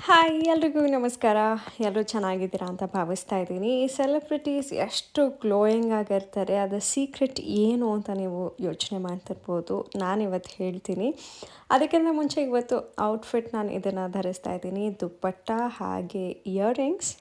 Hi ಎಲ್ರಿಗೂ ನಮಸ್ಕಾರ. ಎಲ್ಲರೂ ಚೆನ್ನಾಗಿದ್ದೀರಾ ಅಂತ ಭಾವಿಸ್ತಾ ಇದ್ದೀನಿ. ಈ ಸೆಲೆಬ್ರಿಟೀಸ್ ಎಷ್ಟು ಗ್ಲೋಯಿಂಗ್ ಆಗಿರ್ತಾರೆ, ಅದರ ಸೀಕ್ರೆಟ್ ಏನು ಅಂತ ನೀವು ಯೋಚನೆ ಮಾಡ್ತಿರ್ಬೋದು. ನಾನಿವತ್ತು ಹೇಳ್ತೀನಿ. ಅದಕ್ಕಿಂತ ಮುಂಚೆ ಇವತ್ತು ಔಟ್ಫಿಟ್ ನಾನು ಇದನ್ನು ಧರಿಸ್ತಾ ಇದ್ದೀನಿ. ದುಪ್ಪಟ್ಟ ಹಾಗೆ ಇಯರಿಂಗ್ಸ್.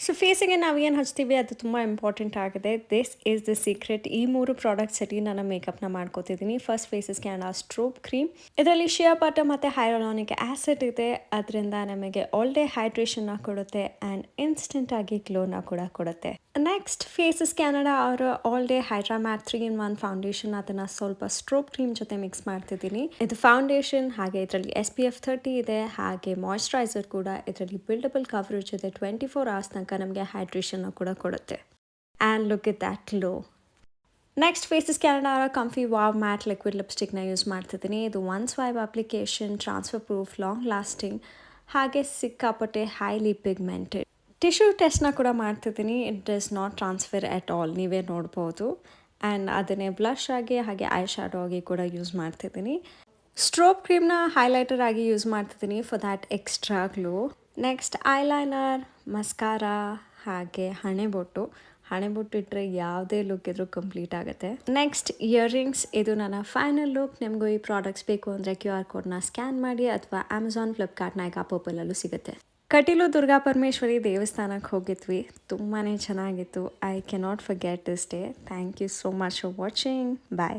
ಸೊ ಫೇಸಿಗೆ ನಾವು ಏನು ಹಚ್ತೀವಿ ಅದು ತುಂಬ ಇಂಪಾರ್ಟೆಂಟ್ ಆಗಿದೆ. This is the secret. ಈ 3 ಪ್ರಾಡಕ್ಟ್ಸಲ್ಲಿ ನಾನು ಮೇಕಪ್ನ ಮಾಡ್ಕೋತಿದ್ದೀನಿ. First Faces Canada strobe cream. ಇದರಲ್ಲಿ ಶಿಯಾ ಬಟರ್ ಮತ್ತು ಹೈರೋಲಾನಿಕ್ ಆ್ಯಸಿಡ್ ಇದೆ. ಅದರಿಂದ ನಮಗೆ ಆಲ್ ಡೇ ಹೈಡ್ರೇಷನ್ನ ಕೊಡುತ್ತೆ ಆ್ಯಂಡ್ ಇನ್ಸ್ಟೆಂಟಾಗಿ ಗ್ಲೋನ ಕೂಡ ಕೊಡುತ್ತೆ. ನೆಕ್ಸ್ಟ್ ಫೇಸಸ್ ಕ್ಯಾನಡಾ ಅವರ all day hydra mat 3-in-1 foundation. ಅದನ್ನು ಸ್ವಲ್ಪ ಸ್ಟ್ರೋಬ್ ಕ್ರೀಮ್ ಜೊತೆ ಮಿಕ್ಸ್ ಮಾಡ್ತಿದ್ದೀನಿ. ಇದು ಫೌಂಡೇಶನ್, ಹಾಗೆ ಇದರಲ್ಲಿ SPF 30 ಇದೆ, ಹಾಗೆ ಮಾಯ್ಶ್ಚರೈಸರ್ ಕೂಡ. ಇದರಲ್ಲಿ ಬಿಲ್ಡಬಲ್ ಕವರೇಜ್ ಇದೆ. 24 hours ತನಕ ನಮಗೆ ಹೈಡ್ರೇಷನ್ನ ಕೂಡ ಕೊಡುತ್ತೆ. And look it that glow. Next Faces Canada ಅವರ ಕಂಫಿ ವಾವ್ ಮ್ಯಾಟ್ ಲಿಕ್ವಿಡ್ ಲಿಪ್ಸ್ಟಿಕ್ನ ಯೂಸ್ ಮಾಡ್ತಿದ್ದೀನಿ. ಇದು one swipe application, transfer proof, long lasting, ಹಾಗೆ ಸಿಕ್ಕಾಪಟ್ಟೆ ಹೈಲಿ ಪಿಗ್ಮೆಂಟೆಡ್. ಟಿಶ್ಯೂ ಟೆಸ್ಟ್ನ ಕೂಡ ಮಾಡ್ತಿದ್ದೀನಿ. It does not transfer at all, ನೀವೇ ನೋಡ್ಬೋದು. ಆ್ಯಂಡ್ ಅದನ್ನೇ ಬ್ಲಷ್ ಆಗಿ ಹಾಗೆ ಐ ಶ್ಯಾಡೋ ಆಗಿ ಕೂಡ ಯೂಸ್ ಮಾಡ್ತಿದ್ದೀನಿ. ಸ್ಟ್ರೋಬ್ ಕ್ರೀಮ್ನ ಹೈಲೈಟರ್ ಆಗಿ ಯೂಸ್ ಮಾಡ್ತಿದ್ದೀನಿ for that extra glow. Next eyeliner, mascara, ಹಾಗೆ ಹಣೆಬೊಟ್ಟು ಇಟ್ಟರೆ ಯಾವುದೇ ಲುಕ್ ಇದ್ರೂ ಕಂಪ್ಲೀಟ್ ಆಗುತ್ತೆ. Next earrings. ಇದು ನನ್ನ ಫೈನಲ್ ಲುಕ್. ನಿಮಗೂ ಈ ಪ್ರಾಡಕ್ಟ್ಸ್ ಬೇಕು ಅಂದರೆ QR ಕೋಡ್ನ ಸ್ಕ್ಯಾನ್ ಮಾಡಿ, ಅಥವಾ ಅಮೆಝಾನ್, ಫ್ಲಿಪ್ಕಾರ್ಟ್, ನೈಕಾ, ಪರ್ಪಲಲ್ಲೂ ಸಿಗುತ್ತೆ. ಕಟೀಲು ದುರ್ಗಾ ಪರಮೇಶ್ವರಿ ದೇವಸ್ಥಾನಕ್ಕೆ ಹೋಗಿದ್ವಿ. ತುಂಬಾ ಚೆನ್ನಾಗಿತ್ತು. I cannot forget this day. Thank you so much for watching. Bye.